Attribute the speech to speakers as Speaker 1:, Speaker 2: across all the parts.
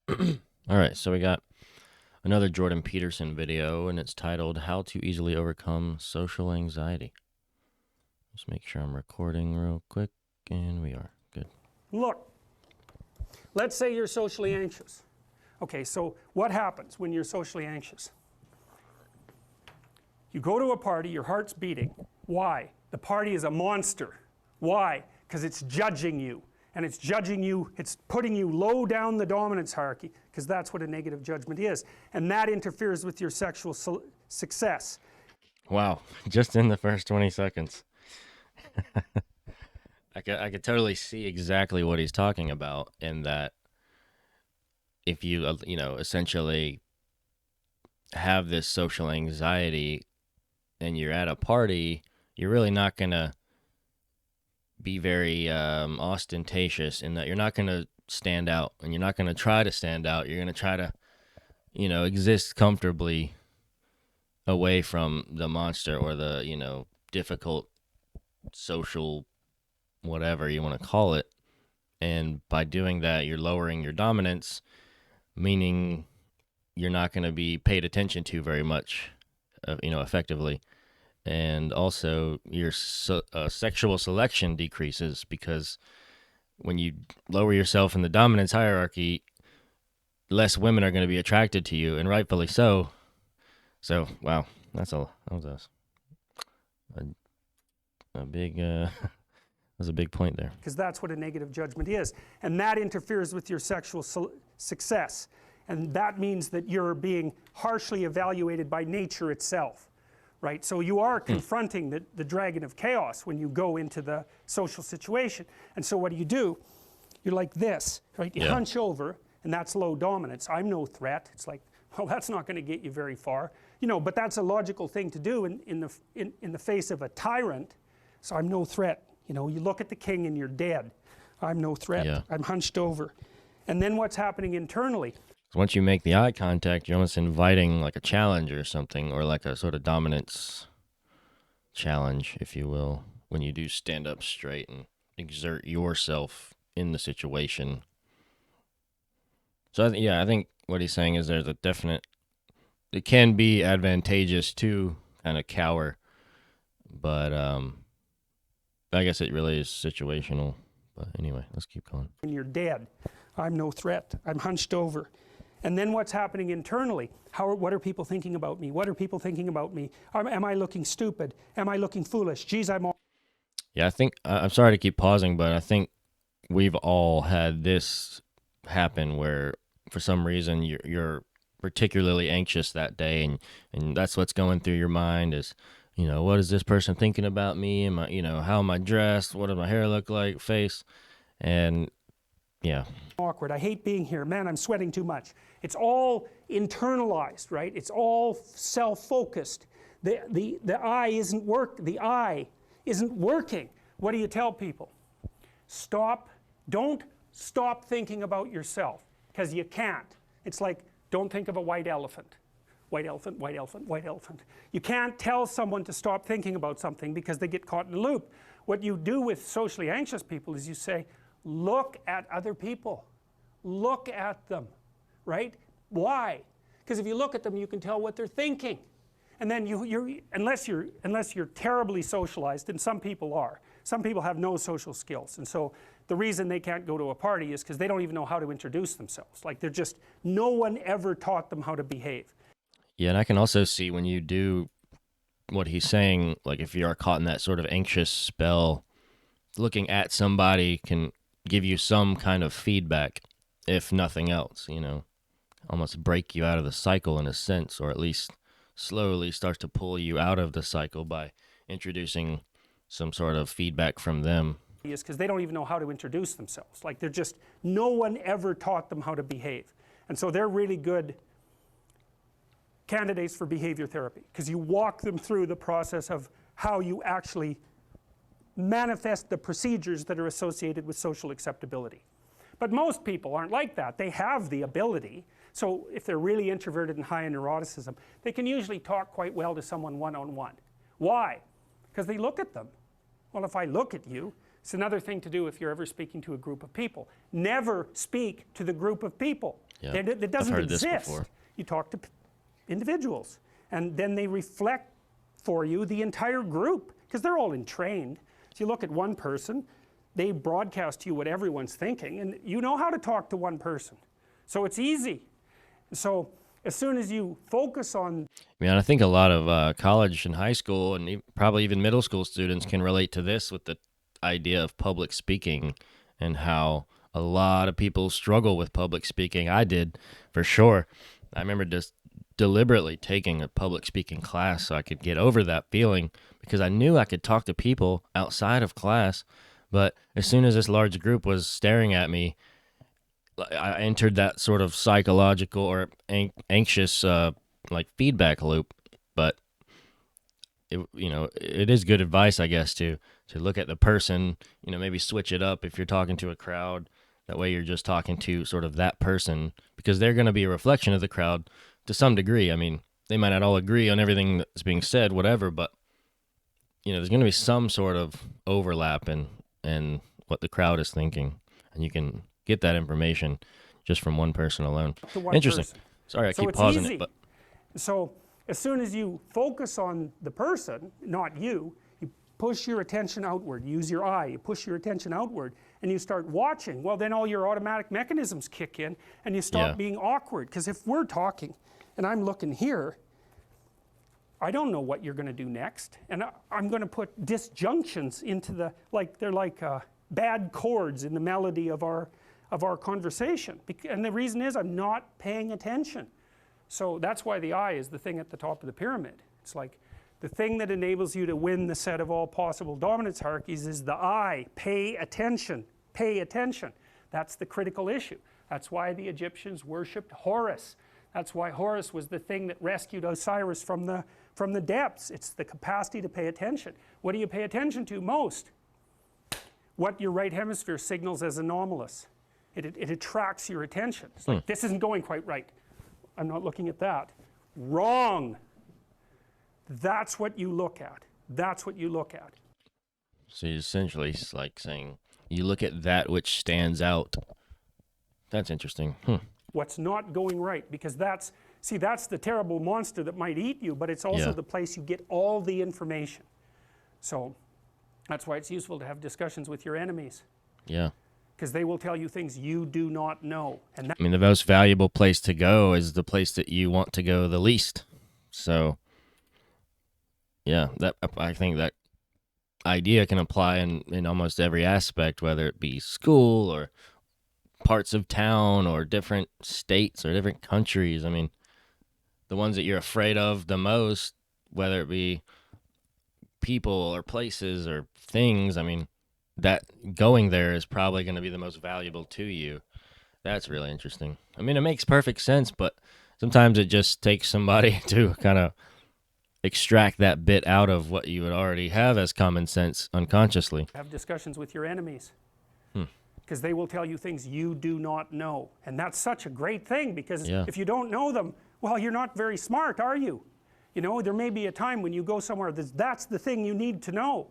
Speaker 1: All right, so we got another Jordan Peterson video, and it's titled How to Easily Overcome Social Anxiety. Just make sure I'm recording real quick, and we are. Good.
Speaker 2: Look, let's say you're socially anxious. Okay, so what happens when you're socially anxious? You go to a party, your heart's beating. Why? The party is a monster. Why? Because it's judging you. And it's judging you, it's putting you low down the dominance hierarchy, because that's what a negative judgment is. And that interferes with your sexual success.
Speaker 1: Wow, just in the first 20 seconds. I could totally see exactly what he's talking about, in that if you, essentially have this social anxiety and you're at a party, you're really not going to be very ostentatious, in that you're not going to stand out, and you're not going to try to stand out. You're going to try to, exist comfortably away from the monster or the, difficult social whatever you want to call it. And by doing that, you're lowering your dominance, meaning you're not going to be paid attention to very much, effectively. And also your sexual selection decreases, because when you lower yourself in the dominance hierarchy, less women are going to be attracted to you, and rightfully so. So, wow, that was a big that's a big point there.
Speaker 2: Because that's what a negative judgment is. And that interferes with your sexual success. And that means that you're being harshly evaluated by nature itself. Right? So you are confronting the dragon of chaos when you go into the social situation. And so what do? You're like this, right? You hunch over, and that's low dominance. I'm no threat. It's like, well, that's not going to get you very far. But that's a logical thing to do in the face of a tyrant. So I'm no threat. You look at the king and you're dead. I'm no threat.
Speaker 1: Yeah.
Speaker 2: I'm hunched over. And then what's happening internally?
Speaker 1: Once you make the eye contact, you're almost inviting like a challenge or something, or like a sort of dominance challenge, if you will, when you do stand up straight and exert yourself in the situation. So, I think what he's saying is there's a definite, it can be advantageous to kind of cower, but I guess it really is situational. But anyway, let's keep going.
Speaker 2: When you're dead, I'm no threat. I'm hunched over. And then what's happening internally? What are people thinking about me? What are people thinking about me? Am I looking stupid? Am I looking foolish? Geez,
Speaker 1: Yeah, I think, I'm sorry to keep pausing, but I think we've all had this happen where for some reason you're particularly anxious that day, and that's what's going through your mind is, what is this person thinking about me? Am I, how am I dressed? What does my hair look like? Face? And yeah.
Speaker 2: Awkward. I hate being here. Man, I'm sweating too much. It's all internalized, right? It's all self-focused. The eye isn't working. What do you tell people? Don't stop thinking about yourself, because you can't. It's like, don't think of a white elephant. White elephant, white elephant, white elephant. You can't tell someone to stop thinking about something because they get caught in a loop. What you do with socially anxious people is you say, look at other people. Look at them, right? Why? Because if you look at them, you can tell what they're thinking. And then unless you're terribly socialized, and some people are. Some people have no social skills. And so the reason they can't go to a party is because they don't even know how to introduce themselves. Like no one ever taught them how to behave.
Speaker 1: Yeah, and I can also see when you do what he's saying, like if you are caught in that sort of anxious spell, looking at somebody can give you some kind of feedback, if nothing else, almost break you out of the cycle in a sense, or at least slowly starts to pull you out of the cycle by introducing some sort of feedback from them.
Speaker 2: Is because they don't even know how to introduce themselves. Like no one ever taught them how to behave. And so they're really good candidates for behavior therapy, because you walk them through the process of how you actually manifest the procedures that are associated with social acceptability. But most people aren't like that. They have the ability. So if they're really introverted and high in neuroticism, they can usually talk quite well to someone one-on-one. Why? Because they look at them. Well, if I look at you, it's another thing to do if you're ever speaking to a group of people. Never speak to the group of people.
Speaker 1: Yeah.
Speaker 2: That
Speaker 1: I've
Speaker 2: doesn't
Speaker 1: heard this before.
Speaker 2: exist. You talk to individuals, and then they reflect for you the entire group, because they're all entrained. So you look at one person, they broadcast to you what everyone's thinking, and you know how to talk to one person. So it's easy. So as soon as you focus on,
Speaker 1: I mean, I think a lot of college and high school and probably even middle school students can relate to this with the idea of public speaking and how a lot of people struggle with public speaking. I did, for sure. I remember just deliberately taking a public speaking class so I could get over that feeling because I knew I could talk to people outside of class. But as soon as this large group was staring at me, I entered that sort of psychological or anxious like feedback loop. But it is good advice, I guess, to look at the person. Maybe switch it up if you're talking to a crowd. That way, you're just talking to sort of that person because they're going to be a reflection of the crowd to some degree. I mean, they might not all agree on everything that's being said, whatever, but there's going to be some sort of overlap in what the crowd is thinking, and you can get that information just from one person alone.
Speaker 2: to one
Speaker 1: Interesting.
Speaker 2: person.
Speaker 1: Sorry, I
Speaker 2: So
Speaker 1: keep
Speaker 2: it's
Speaker 1: pausing
Speaker 2: easy.
Speaker 1: it, but
Speaker 2: So as soon as you focus on the person, not you, you push your attention outward, use your eye, you push your attention outward, and you start watching. Well, then all your automatic mechanisms kick in, and you stop
Speaker 1: Yeah.
Speaker 2: being awkward. Because if we're talking, and I'm looking here, I don't know what you're going to do next, and I'm going to put disjunctions into the, like they're like bad chords in the melody of our conversation. And the reason is I'm not paying attention. So that's why the eye is the thing at the top of the pyramid. It's like the thing that enables you to win the set of all possible dominance hierarchies is the eye. Pay attention. Pay attention. That's the critical issue. That's why the Egyptians worshipped Horus. That's why Horus was the thing that rescued Osiris from the depths. It's the capacity to pay attention. What do you pay attention to most? What your right hemisphere signals as anomalous. It attracts your attention. It's like, this isn't going quite right. I'm not looking at that. Wrong. That's what you look at. That's what you look at.
Speaker 1: so essentially it's like saying you look at that which stands out. That's interesting.
Speaker 2: What's not going right, because that's the terrible monster that might eat you, but it's also
Speaker 1: Yeah.
Speaker 2: the place you get all the information. So that's why it's useful to have discussions with your enemies,
Speaker 1: Yeah.
Speaker 2: because they will tell you things you do not know, and
Speaker 1: I mean, the most valuable place to go is the place that you want to go the least. So, yeah, I think that idea can apply in almost every aspect, whether it be school or parts of town or different states or different countries. I mean, the ones that you're afraid of the most, whether it be people or places or things, I mean, that going there is probably going to be the most valuable to you. That's really interesting. I mean, it makes perfect sense, but sometimes it just takes somebody to kind of extract that bit out of what you would already have as common sense unconsciously.
Speaker 2: have discussions with your enemies, because they will tell you things you do not know, and that's such a great thing, because
Speaker 1: Yeah.
Speaker 2: if you don't know them, well, you're not very smart, are you? There may be a time when you go somewhere that's the thing you need to know,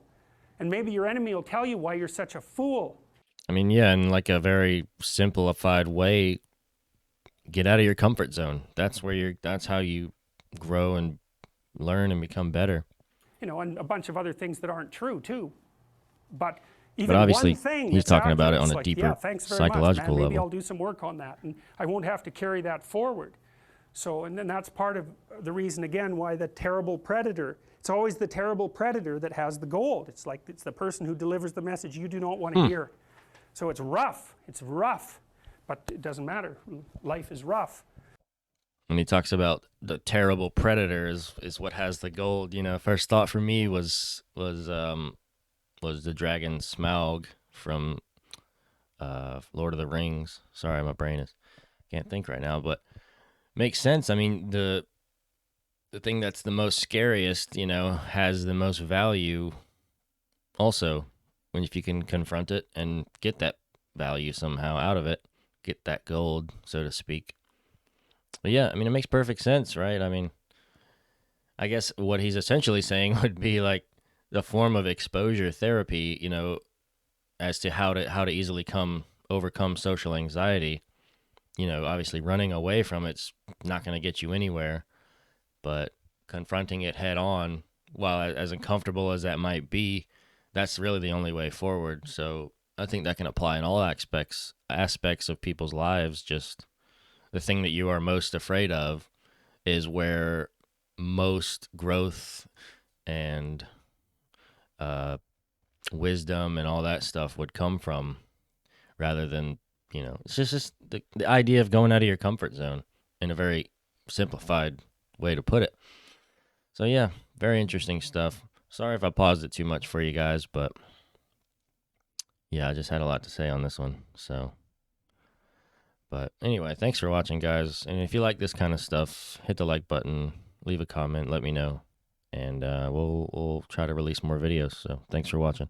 Speaker 2: and maybe your enemy will tell you why you're such a fool.
Speaker 1: I mean, yeah, in like a very simplified way, get out of your comfort zone. That's how you grow and learn and become better.
Speaker 2: And a bunch of other things that aren't true too. But
Speaker 1: But
Speaker 2: even
Speaker 1: obviously,
Speaker 2: one thing
Speaker 1: he's
Speaker 2: that's
Speaker 1: talking about
Speaker 2: accurate,
Speaker 1: it on
Speaker 2: it's
Speaker 1: a
Speaker 2: like,
Speaker 1: deeper
Speaker 2: yeah, thanks very much,
Speaker 1: psychological
Speaker 2: man. Maybe
Speaker 1: level.
Speaker 2: I'll do some work on that, and I won't have to carry that forward. So, and then that's part of the reason, again, why the terrible predator, it's always the terrible predator that has the gold. It's like it's the person who delivers the message you do not want to hear. So it's rough, but it doesn't matter. Life is rough.
Speaker 1: When he talks about the terrible predator is what has the gold, first thought for me was the dragon Smaug from Lord of the Rings. Sorry, my brain is can't think right now, but makes sense. I mean, the thing that's the most scariest, has the most value also if you can confront it and get that value somehow out of it, get that gold, so to speak. But yeah, I mean, it makes perfect sense, right? I mean, I guess what he's essentially saying would be like the form of exposure therapy, as to how to easily overcome social anxiety. obviously running away from it's not going to get you anywhere, but confronting it head on, while as uncomfortable as that might be, that's really the only way forward. So I think that can apply in all aspects of people's lives. Just the thing that you are most afraid of is where most growth and uh, wisdom and all that stuff would come from, rather than, it's just the idea of going out of your comfort zone in a very simplified way to put it. So yeah, very interesting stuff. Sorry if I paused it too much for you guys, but yeah, I just had a lot to say on this one. So, but anyway, thanks for watching, guys. And if you like this kind of stuff, hit the like button, leave a comment, let me know, and we'll try to release more videos. So thanks for watching.